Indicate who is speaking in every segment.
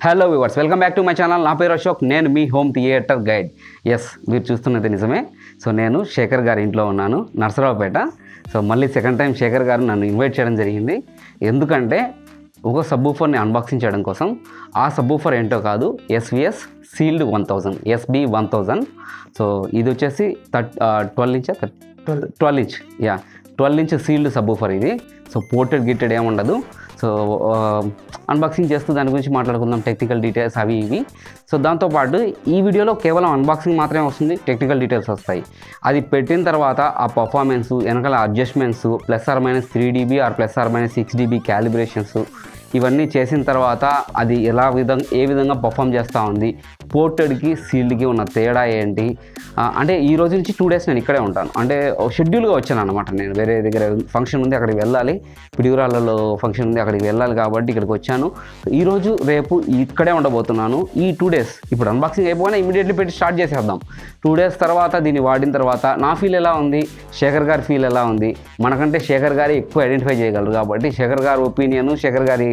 Speaker 1: Hello viewers, welcome back to my channel. నా పేరు అశోక్, నేను మీ హోమ్ థియేటర్ గైడ్. ఎస్, మీరు చూస్తున్నది నిజమే. సో నేను శేఖర్ గారి ఇంట్లో ఉన్నాను, నర్సరావుపేట. సో మళ్ళీ సెకండ్ టైం శేఖర్ గారు నన్ను ఇన్వైట్ చేయడం జరిగింది. ఎందుకంటే ఒక సబ్బూఫర్ని అన్బాక్సింగ్ చేయడం కోసం. ఆ సబ్బూఫర్ ఏంటో కాదు, SVS సీల్డ్ 1000 SB1000. సో ఇది వచ్చేసి 12 ఇంచ్ సీల్డ్ సబ్బూఫర్ ఇది. సో పోర్టెడ్ గిట్టెడ్ ఏముండదు. సో అన్బాక్సింగ్ చేస్తూ దాని గురించి మాట్లాడుకుందాం, టెక్నికల్ డీటెయిల్స్ అవి ఇవి. సో దాంతోపాటు ఈ వీడియోలో కేవలం అన్బాక్సింగ్ మాత్రమే వస్తుంది, టెక్నికల్ డీటెయిల్స్ వస్తాయి. అది పెట్టిన తర్వాత ఆ పర్ఫార్మెన్స్, వెనకాల adjustments, +or- 3 dB or +or- 6 dB calibrations, ఇవన్నీ చేసిన తర్వాత అది ఏ విధంగా పర్ఫామ్ చేస్తూ ఉంది, పోర్టెడ్కి సీల్డ్కి ఉన్న తేడా ఏంటి. అంటే ఈ రోజు నుంచి 2 days నేను ఇక్కడే ఉంటాను. అంటే షెడ్యూల్గా వచ్చాను అనమాట. నేను వేరే దగ్గర ఫంక్షన్ ఉంది, అక్కడికి వెళ్ళాలి. పిడిగురాళ్ళలో ఫంక్షన్ ఉంది, అక్కడికి వెళ్ళాలి కాబట్టి ఇక్కడికి వచ్చాను. ఈరోజు రేపు ఇక్కడే ఉండబోతున్నాను. ఈ 2 days ఇప్పుడు అన్బాక్సింగ్ అయిపోయినా ఇమీడియట్లీ పెట్టి స్టార్ట్ చేసేద్దాం. 2 days తర్వాత దీన్ని వాడిన తర్వాత నా ఫీల్ ఎలా ఉంది, శేఖర్ గారి ఫీల్ ఎలా ఉంది. మనకంటే శేఖర్ గారి ఎక్కువ ఐడెంటిఫై చేయగలరు కాబట్టి శేఖర్ గారి ఒపీనియన్, శేఖర్ గారి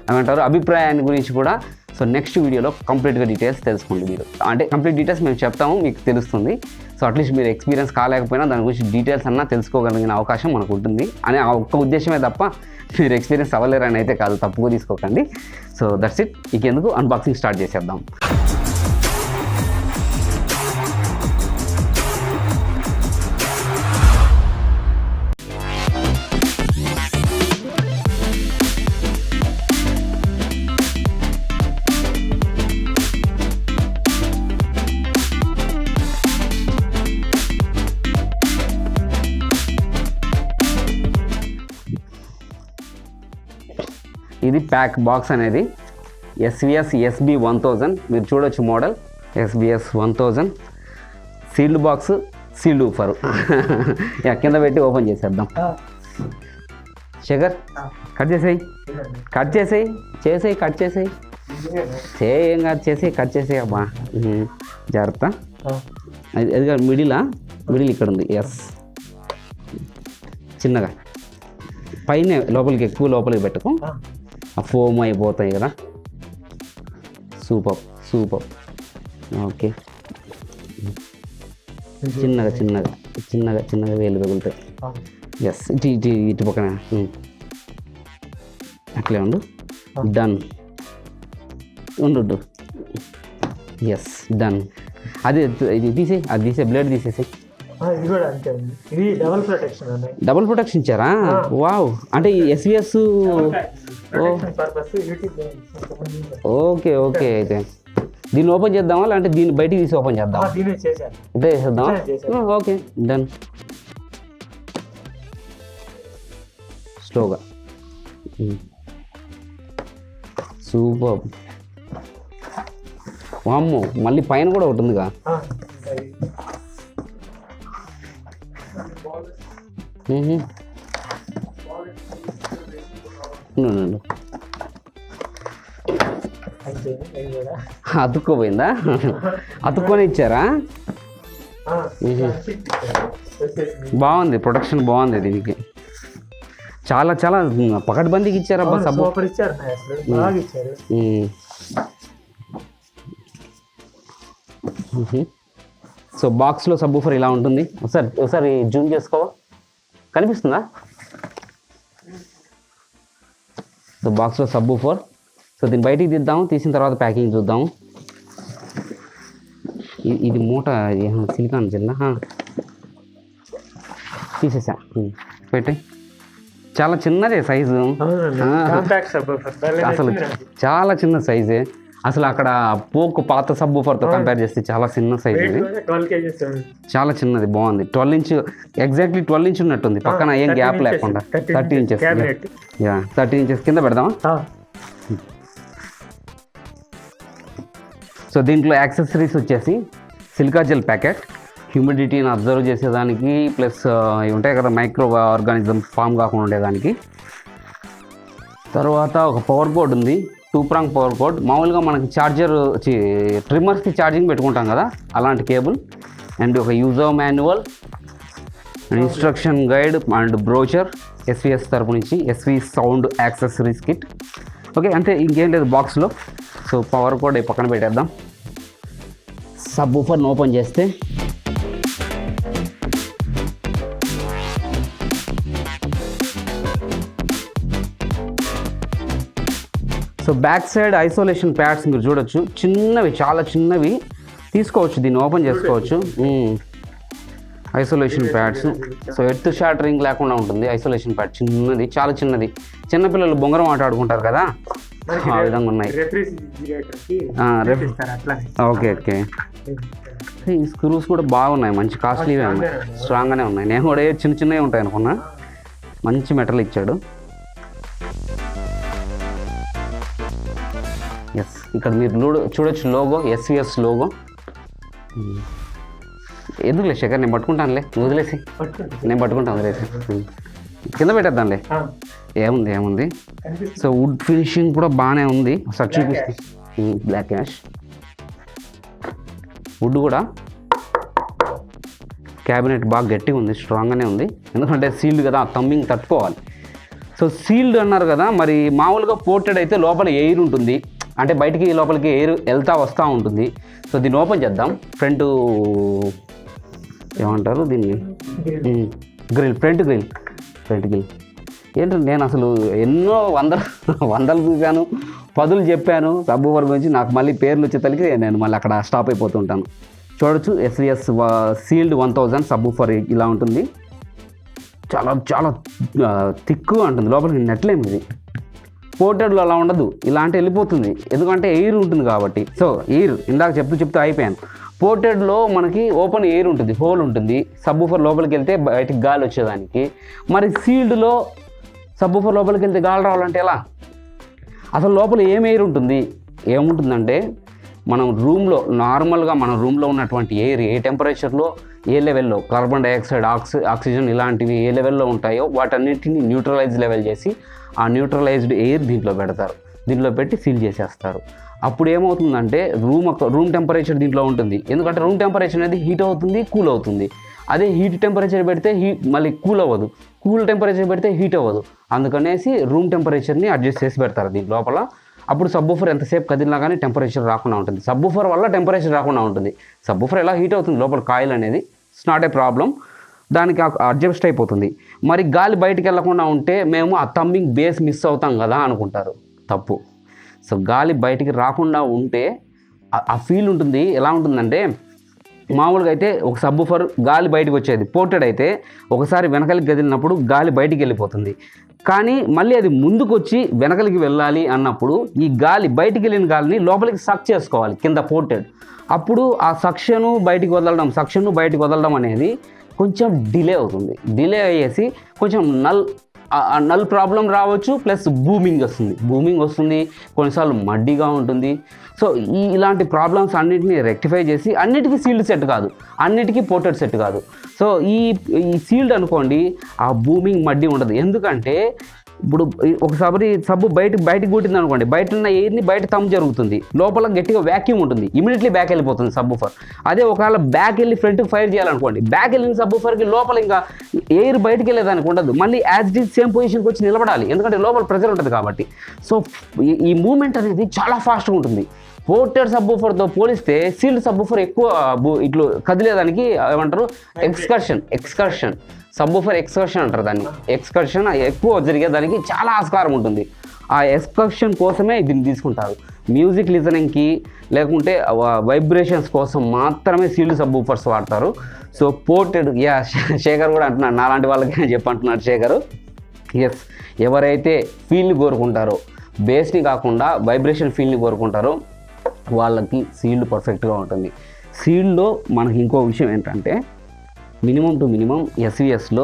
Speaker 1: ఏమంటారు అభిప్రాయాన్ని గురించి కూడా సో నెక్స్ట్ వీడియోలో కంప్లీట్గా డీటెయిల్స్ తెలుసుకోండి. మీరు అంటే కంప్లీట్ డీటెయిల్స్ మేము చెప్తాము, మీకు తెలుస్తుంది. సో అట్లీస్ట్ మీరు ఎక్స్పీరియన్స్ కాలేకపోయినా దాని గురించి డీటెయిల్స్ అన్నా తెలుసుకోగలిగిన అవకాశం మనకు ఉంటుంది అనే ఒక్క ఉద్దేశమే తప్ప మీరు ఎక్స్పీరియన్స్ అవ్వలేరని అయితే కాదు, తప్పుగా తీసుకోకండి. So that's it. ఇంకెందుకు అన్బాక్సింగ్ స్టార్ట్ చేసేద్దాం. ఇది ప్యాక్ బాక్స్ అనేది SVS SB1000. మీరు చూడొచ్చు model SVS 1000 sealed box, sealed woofer. కింద పెట్టి ఓపెన్ చేసేద్దాం. శేఖర్ కట్ చేసేయి, కట్ చేసేయి, కట్ చేసేయి, ఏం కాదు, కట్ చేసేయి అబ్బా, జాగ్రత్త. అది కాదు, మిడిల్ ఇక్కడ ఉంది. ఎస్, చిన్నగా పైన లోపలికి ఎక్కువ లోపలికి పెట్టుకో, ఆ ఫోమ్ అయిపోతాయి కదా. సూపర్. ఓకే, చిన్నగా వేలు తగులుతాయి. ఎస్, ఇటు పక్కన అట్లే డన్ ఉండు. Yes, done. ఇది తీసే బ్లేడ్ తీసేసి.
Speaker 2: ఇది
Speaker 1: డబుల్ ప్రొటెక్షన్ ఇచ్చారా? వావ్. అంటే ఈ SVS ఓకే. అయితే దీన్ని ఓపెన్ చేద్దామా, లేదంటే దీన్ని బయటికి తీసి ఓపెన్ చేద్దామా? ఇదే చేద్దామా? Okay, done. స్లోగా. సూపర్. వామ్మో, మళ్ళీ పైన కూడా ఒకటి ఉందిగా. అతుక్కోపోయిందా? అతుక్కొని ఇచ్చారా? బాగుంది, ప్రొటెక్షన్ బాగుంది దీనికి. చాలా పకడ్బందీకి ఇచ్చారబ్బా సబ్బు. సో బాక్స్లో సబ్బూఫర్ ఇలా ఉంటుంది. ఒకసారి జూమ్ చేసుకోవా, కనిపిస్తుందా? సో బాక్స్లో సబ్బూఫర్. సో దీన్ని బయటికి తీసిన తర్వాత ప్యాకింగ్ చూద్దాము. ఇది మూట సిలికాన్ జిల్లా తీసేసా, పెట్టి. చాలా చిన్నదే సైజు, అసలు చాలా చిన్న సైజే. అసలు అక్కడ పాత సబ్బూఫర్తో కంపేర్ చేస్తే చాలా చిన్న సైజ్ ఇది, చాలా చిన్నది. బాగుంది. 12 ఇంచ్, ఎగ్జాక్ట్లీ 12 ఇంచ్ ఉన్నట్టుంది. పక్కన ఏం గ్యాప్ లేకుండా 30 ఇంచెస్. 30 ఇంచెస్ కింద పెడదామా? సో దీంట్లో యాక్సెసరీస్ వచ్చేసి సిలికా జెల్ ప్యాకెట్, హ్యూమిడిటీని అబ్జర్వ్ చేసేదానికి, ప్లస్ ఇవి ఉంటాయి కదా మైక్రో ఆర్గానిజం ఫామ్ కాకుండా ఉండేదానికి. తర్వాత ఒక పవర్ బోర్డ్ ఉంది, 2-prong పవర్ బోర్డ్. మామూలుగా మనకి ట్రిమ్మర్స్కి ఛార్జింగ్ పెట్టుకుంటాం కదా, అలాంటి కేబుల్. అండ్ ఒక user manual, instruction guide and brochure SVS తరపు నుంచి, SV sound accessories kit. Okay, అంతే, ఇంకేం లేదు బాక్స్లో. సో పవర్ కూడా ఈ పక్కన పెట్టేద్దాం. సబ్‌వూఫర్ని ఓపెన్ చేస్తే so back side isolation pads మీరు చూడొచ్చు, చిన్నవి, చాలా చిన్నవి తీసుకోవచ్చు, దీన్ని ఓపెన్ చేసుకోవచ్చు. Isolation pads, so earth shattering లేకుండా ఉంటుంది. ఐసోలేషన్ ప్యాడ్ చిన్నది, చాలా చిన్నది. చిన్నపిల్లలు బొంగరం ఆట ఆడుకుంటారు కదా, ఆ విధంగా ఉన్నాయి. Okay okay. ఈ స్క్రూస్ కూడా బాగున్నాయి, మంచి కాస్ట్లీవే ఉన్నాయి, స్ట్రాంగ్గానే ఉన్నాయి. నేను కూడా చిన్న చిన్నవి ఉంటాయి అనుకున్నా, మంచి మెటల్ ఇచ్చాడు. ఎస్, ఇక్కడ మీరు చూడొచ్చు లోగో, SVS లోగో. ఎందుకులే శేఖర్, నేను పట్టుకుంటానులే, వదిలేసి. నేను పట్టుకుంటాను, వదిలేసి. కింద పెట్టేద్దాంలే, ఏముంది. సో వుడ్ ఫినిషింగ్ కూడా బాగానే ఉంది, ఒకసారి చూపిస్తాను. బ్లాక్ యాష్ వుడ్ కూడా, క్యాబినెట్ బాగా గట్టిగా ఉంది, స్ట్రాంగ్గానే ఉంది. ఎందుకంటే సీల్డ్ కదా, థంబింగ్ తట్టుకోవాలి. సో సీల్డ్ అన్నారు కదా, మరి మామూలుగా పోర్టెడ్ అయితే లోపల ఎయిర్ ఉంటుంది, అంటే బయటికి లోపలికి ఎయిర్ వెళ్తూ వస్తూ ఉంటుంది. సో దీన్ని ఓపెన్ చేద్దాం. ఫ్రంట్ ఏమంటారు దీన్ని, ఫ్రంట్ గ్రిల్. ఏంటంటే నేను అసలు ఎన్నో వందలు చూశాను, 10 చెప్పాను సబ్‌వూఫర్ గురించి, నాకు మళ్ళీ పేర్లు వచ్చే తల్లికి నేను మళ్ళీ అక్కడ స్టాప్ అయిపోతుంటాను. చూడొచ్చు, SVS సీల్డ్ 1000 సబ్‌వూఫర్ ఇలా ఉంటుంది. చాలా చాలా థిక్గా ఉంటుంది, లోపలికి నెట్లేము. ఇది పోర్టెడ్లో అలా ఉండదు, ఇలాంటి వెళ్ళిపోతుంది, ఎందుకంటే ఎయిర్ ఉంటుంది కాబట్టి. సో ఎయిర్ ఇందాక చెప్తూ అయిపోయాను. పోర్టెడ్లో మనకి ఓపెన్ ఎయిర్ ఉంటుంది, హోల్ ఉంటుంది, సబ్‌వూఫర్ లోపలికి వెళ్తే బయటికి గాలి వచ్చేదానికి. మరి సీల్డ్లో సబ్‌వూఫర్ లోపలికి వెళ్తే గాలి రావాలంటే ఎలా? అసలు లోపల ఏం ఎయిర్ ఉంటుంది? ఏముంటుందంటే మనం రూమ్లో నార్మల్గా మన రూమ్లో ఉన్నటువంటి ఎయిర్ ఏ టెంపరేచర్లో, ఏ లెవెల్లో కార్బన్ డైఆక్సైడ్, ఆక్సిజన్ ఇలాంటివి ఏ లెవెల్లో ఉంటాయో వాటన్నిటిని న్యూట్రలైజ్ లెవెల్ చేసి ఆ న్యూట్రలైజ్డ్ ఎయిర్ దీంట్లో పెడతారు. దీంట్లో పెట్టి సీల్ చేసేస్తారు. అప్పుడు ఏమవుతుందంటే రూమ్ టెంపరేచర్ దీంట్లో ఉంటుంది. ఎందుకంటే రూమ్ టెంపరేచర్ అనేది హీట్ అవుతుంది, కూల్ అవుతుంది. అదే హీట్ టెంపరేచర్ పెడితే మళ్ళీ కూల్ అవ్వదు, కూల్ టెంపరేచర్ పెడితే హీట్ అవ్వదు. అందుకనేసి రూమ్ టెంపరేచర్ని అడ్జస్ట్ చేసి పెడతారు దీని లోపల. అప్పుడు సబ్‌వూఫర్ ఎంతసేపు కదిలినా కానీ టెంపరేచర్ రాకుండా ఉంటుంది. సబ్‌వూఫర్ వల్ల టెంపరేచర్ రాకుండా ఉంటుంది. సబ్‌వూఫర్ ఎలా హీట్ అవుతుంది లోపల కాయిల్ అనేది, ఇట్స్ నాట్ ఏ ప్రాబ్లం, దానికి అడ్జస్ట్ అయిపోతుంది. మరి గాలి బయటికి వెళ్ళకుండా ఉంటే మేము ఆ థంబింగ్ బేస్ మిస్ అవుతాం కదా అనుకుంటారు, తప్పు. సో గాలి బయటికి రాకుండా ఉంటే ఆ ఫీల్ ఉంటుంది. ఎలా ఉంటుందంటే మామూలుగా అయితే ఒక సబ్‌వూఫర్ గాలి బయటకు వచ్చేది, పోర్టెడ్ అయితే ఒకసారి వెనకలికి కదిలినప్పుడు గాలి బయటికి వెళ్ళిపోతుంది. కానీ మళ్ళీ అది ముందుకు వచ్చి వెనకలికి వెళ్ళాలి అన్నప్పుడు ఈ గాలి బయటికి వెళ్ళిన గాలిని లోపలికి సక్ చేసుకోవాలి కింద పోర్టెడ్. అప్పుడు ఆ సక్షను బయటికి వదలడం అనేది కొంచెం డిలే అవుతుంది. డిలే అయ్యేసి కొంచెం నల్ ప్రాబ్లం రావచ్చు, ప్లస్ బూమింగ్ వస్తుంది, కొన్నిసార్లు మడ్డీగా ఉంటుంది. సో ఇలాంటి ప్రాబ్లమ్స్ అన్నిటిని రెక్టిఫై చేసి, అన్నిటికీ సీల్డ్ సెట్ కాదు, అన్నిటికీ పోర్టెడ్ సెట్ కాదు. సో ఈ సీల్డ్ అనుకోండి, ఆ బూమింగ్ మడ్డీ ఉండదు. ఎందుకంటే ఇప్పుడు ఒకసారి సబ్బు బయటికి కొట్టింది అనుకోండి, బయట ఉన్న ఎయిర్ని బయట థంబ్ జరుగుతుంది, లోపల గట్టిగా వ్యాక్యూమ్ ఉంటుంది, ఇమీడియట్లీ బ్యాక్ వెళ్ళిపోతుంది సబ్‌వూఫర్. అదే ఒకవేళ బ్యాక్ వెళ్ళి ఫ్రంట్కి ఫైర్ చేయాలనుకోండి, బ్యాక్ వెళ్ళిన సబ్‌వూఫర్కి లోపల ఇంకా ఎయిర్ బయటికి వెళ్ళేదానికి ఉండదు, మళ్ళీ యాజ్ ఇట్ ఈజ్ సేమ్ పొజిషన్కి వచ్చి నిలబడాలి, ఎందుకంటే లోపల ప్రెజర్ ఉంటుంది కాబట్టి. సో ఈ మూమెంట్ అనేది చాలా ఫాస్ట్గా ఉంటుంది. పోర్టెడ్ సబ్‌వూఫర్తో పోలిస్తే సీల్డ్ సబ్‌వూఫర్ ఎక్కువ ఇట్లు కదిలేదానికి ఏమంటారు, ఎక్స్కర్షన్ సబ్‌వూఫర్ ఎక్స్కర్షన్ అంటారు దాన్ని. ఎక్స్కర్షన్ ఎక్కువ జరిగేదానికి చాలా ఆస్కారం ఉంటుంది. ఆ ఎక్స్కర్షన్ కోసమే దీన్ని తీసుకుంటారు. మ్యూజిక్ లిజనింగ్కి లేకుంటే వైబ్రేషన్స్ కోసం మాత్రమే సీల్డ్ సబ్‌వూఫర్స్ వాడతారు. సో పోర్టెడ్, శేఖర్ కూడా అంటున్నాడు, నాలాంటి వాళ్ళకి చెప్పంటున్నాడు శేఖర్. ఎస్, ఎవరైతే ఫీల్ని కోరుకుంటారో, బేస్ని కాకుండా వైబ్రేషన్ ఫీల్ని కోరుకుంటారో వాళ్ళకి సీల్డ్ పర్ఫెక్ట్గా ఉంటుంది. సీల్డ్లో మనకి ఇంకో విషయం ఏంటంటే మినిమం టు మినిమం SVSలో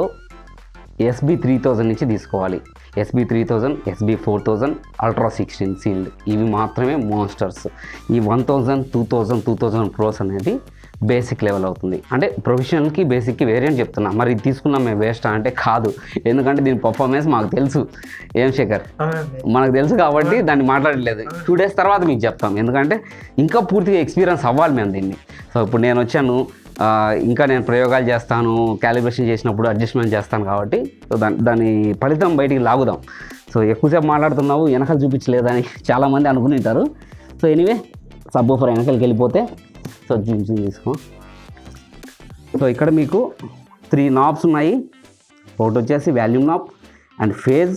Speaker 1: SB3000 నుంచి తీసుకోవాలి. SB3000, SB4000, Ultra 16 సీల్డ్, ఇవి మాత్రమే మాన్స్టర్స్. ఈ 1000, 2000 ప్రోస్ అనేది బేసిక్ లెవెల్ అవుతుంది. అంటే ప్రొఫెషనల్కి బేసిక్కి వేరియంట్ చెప్తున్నా. మరి ఇది తీసుకున్నాం మేము వేస్ట్ అంటే కాదు, ఎందుకంటే దీని పర్ఫార్మెన్స్ మాకు తెలుసు. ఏం శేఖర్, మనకు తెలుసు కాబట్టి దాన్ని మాట్లాడలేదు. 2 days తర్వాత మీకు చెప్తాం, ఎందుకంటే ఇంకా పూర్తిగా ఎక్స్పీరియన్స్ అవ్వాలి మేము దీన్ని. సో ఇప్పుడు నేను వచ్చాను, ఇంకా నేను ప్రయోగాలు చేస్తాను, క్యాలిబ్రేషన్ చేసినప్పుడు అడ్జస్ట్మెంట్ చేస్తాను కాబట్టి సో దాని ఫలితం బయటికి లాగుదాం. సో ఎక్కువసేపు మాట్లాడుతున్నావు, వెనకాల చూపించలేదని చాలామంది అనుకుని ఉంటారు. సో ఎనీవే సబ్బూఫర్ వెనకాలకి వెళ్ళిపోతే సో జూమ్ తీసుకో. సో ఇక్కడ మీకు 3 నాబ్స్ ఉన్నాయి. ఒకటి వచ్చేసి వాల్యూమ్ నాబ్ అండ్ ఫేజ్,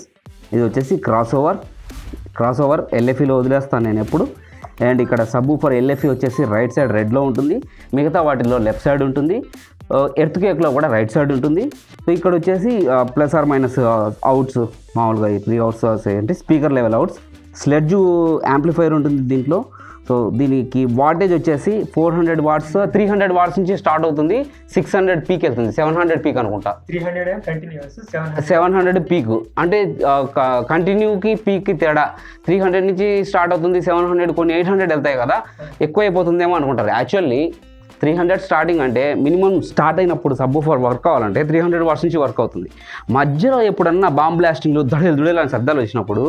Speaker 1: ఇది వచ్చేసి క్రాస్ ఓవర్ ఎల్ఎఫ్ఈలో వదిలేస్తాను నేను ఎప్పుడు. అండ్ ఇక్కడ సబ్బూఫర్ ఎల్ఎఫ్ఈ వచ్చేసి రైట్ సైడ్ రెడ్లో ఉంటుంది, మిగతా వాటిల్లో లెఫ్ట్ సైడ్ ఉంటుంది. ఎర్త్ కేక్లో కూడా రైట్ సైడ్ ఉంటుంది. సో ఇక్కడ వచ్చేసి ప్లస్ ఆర్ మైనస్ అవుట్స్, మామూలుగా 3 అవుట్స్ అంటే speaker level outs. Sledge amplifier ఉంటుంది దీంట్లో. సో దీనికి వాటేజ్ వచ్చేసి 400 వాట్స్, 300 వాట్స్ నుంచి స్టార్ట్ అవుతుంది, 600 పీక్ వెళ్తుంది, 700 పీక్ అనుకుంటా. 700 పీక్ అంటే కంటిన్యూకి పీక్కి తేడా. 300 నుంచి స్టార్ట్ అవుతుంది, 700 కొన్ని 800 వెళ్తాయి కదా, ఎక్కువ అయిపోతుందేమో అనుకుంటారు. యాక్చువల్లీ 300 స్టార్టింగ్ అంటే మినిమం స్టార్ట్ అయినప్పుడు సబ్బూఫర్ వర్క్ అవ్వాలంటే 300 వాట్స్ నుంచి వర్క్ అవుతుంది. మధ్యలో ఎప్పుడన్నా బాంబ్ బ్లాస్టింగ్లు దుడేలు అని శబ్దాలు వచ్చినప్పుడు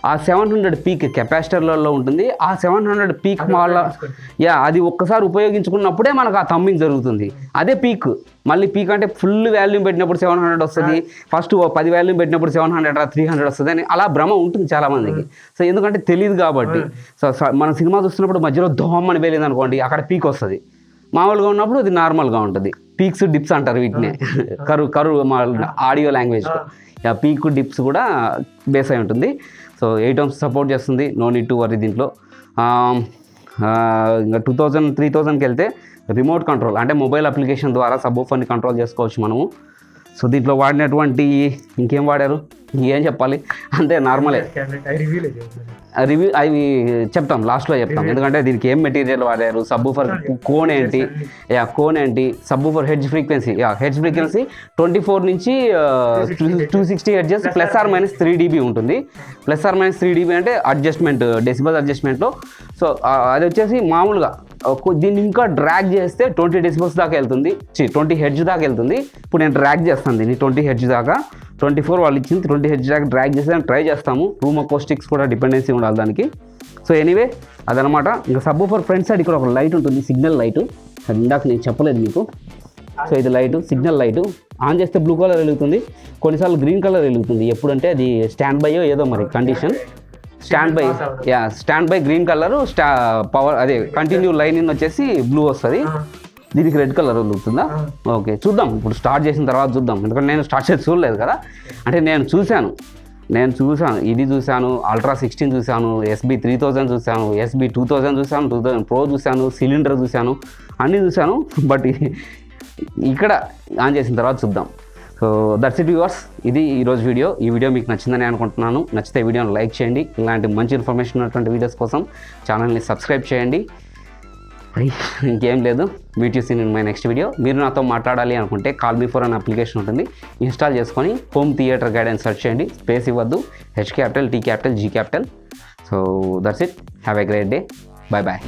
Speaker 1: ఆ 700 పీక్ కెపాసిటర్లలో ఉంటుంది. ఆ 700 పీక్ వల్ల అది ఒక్కసారి ఉపయోగించుకున్నప్పుడే మనకు ఆ థమ్మింగ్ జరుగుతుంది. అదే పీక్. మళ్ళీ పీక్ అంటే ఫుల్ వాల్యూమ్ పెట్టినప్పుడు 700 వస్తుంది, ఫస్ట్ 10 వాల్యూమ్ పెట్టినప్పుడు 700 300 వస్తుంది అని అలా భ్రమ ఉంటుంది చాలామందికి. సో ఎందుకంటే తెలియదు కాబట్టి. సో మనం సినిమా చూస్తున్నప్పుడు మధ్యలో దోమ అని వెళ్ళింది అనుకోండి, అక్కడ పీక్ వస్తుంది. మామూలుగా ఉన్నప్పుడు ఇది నార్మల్గా ఉంటుంది. పీక్స్ డిప్స్ అంటారు వీటినే, కరువు మా ఆడియో లాంగ్వేజ్. పీక్ డిప్స్ కూడా బేస్ అయి ఉంటుంది. సో 8 ohms సపోర్ట్ చేస్తుంది, నో నీడ్ టు వరీ దీంట్లో. ఇంకా 2000 3000కి వెళ్తే రిమోట్ కంట్రోల్ అంటే మొబైల్ అప్లికేషన్ ద్వారా సబ్బూఫర్ని కంట్రోల్ చేసుకోవచ్చు మనము. సో దీంట్లో వాడినటువంటి ఇంకేం వాడారు, ఏం చెప్పాలి అంటే నార్మలే రివ్యూ అవి చెప్తాం, లాస్ట్లో చెప్తాం. ఎందుకంటే దీనికి ఏం మెటీరియల్ వాడారు, సబ్బూఫర్ కోన్ ఏంటి, సబ్బూఫర్ హెడ్జ్ ఫ్రీక్వెన్సీ 24 నుంచి 260 hertz plus or minus 3 dB ఉంటుంది. ప్లస్ ఆర్ మైనస్ 3 dB అంటే అడ్జస్ట్మెంట్, డెసిబల్ అడ్జస్ట్మెంట్లో. సో అది వచ్చేసి మామూలుగా దీన్ని ఇంకా డ్రాగ్ చేస్తే 20 decibels దాకా వెళ్తుంది, 20 హెడ్జ్ దాకా వెళ్తుంది. ఇప్పుడు నేను డ్రాగ్ చేస్తాను దీన్ని 20 హెడ్జ్ దాకా. 24 వాళ్ళు ఇచ్చింది, 20 హెడ్జ్ దాకా డ్రాగ్ చేసి ట్రై చేస్తాము. రూమ్ అకోస్టిక్స్ కూడా డిపెండెన్సీ ఉండాలి దానికి. సో ఎనీవే అదనమాట. ఇంకా సబ్బూఫర్ ఫ్రంట్ సైడ్ ఇక్కడ ఒక లైట్ ఉంటుంది, సిగ్నల్ లైట్. అది ఇందాక నేను చెప్పలేదు మీకు. సో ఇది లైటు, సిగ్నల్ లైటు. ఆన్ చేస్తే బ్లూ కలర్ వెలుగుతుంది, కొన్నిసార్లు గ్రీన్ కలర్ వెలుగుతుంది. ఎప్పుడంటే అది స్టాండ్ బై ఏదో మరి condition. Stand by green colour, power అదే కంటిన్యూ లైన్ ఇన్ వచ్చేసి బ్లూ వస్తుంది. దీనికి రెడ్ కలర్ వెలుగుతుందా? ఓకే చూద్దాం, ఇప్పుడు స్టార్ట్ చేసిన తర్వాత చూద్దాం. ఎందుకంటే నేను స్టార్ట్ చేసి చూడలేదు కదా. అంటే నేను చూశాను, ఇది చూశాను, అల్ట్రా 16 చూశాను, SB3000 చూశాను, SB2000 చూశాను, 2000 Pro చూశాను, సిలిండర్ చూశాను, అన్నీ చూశాను. బట్ ఇక్కడ ఆన్ చేసిన తర్వాత చూద్దాం. సో దట్స్ ఇట్ వ్యూవర్స్, ఇది ఈరోజు వీడియో. ఈ వీడియో మీకు నచ్చిందని అనుకుంటున్నాను. నచ్చితే వీడియోని లైక్ చేయండి. ఇలాంటి మంచి ఇన్ఫర్మేషన్ ఉన్నటువంటి వీడియోస్ కోసం ఛానల్ని సబ్స్క్రైబ్ చేయండి. ఇంకేం లేదు, meet you seen in my next video. మీరు నాతో మాట్లాడాలి అనుకుంటే కాల్ మీ ఫర్ అనే అప్లికేషన్ ఉంటుంది, ఇన్స్టాల్ చేసుకొని హోమ్ థియేటర్ గైడ్ అని సెర్చ్ చేయండి. స్పేస్ ఇవ్వద్దు, H capital, T capital, G capital. So that's it, have a great day, bye bye.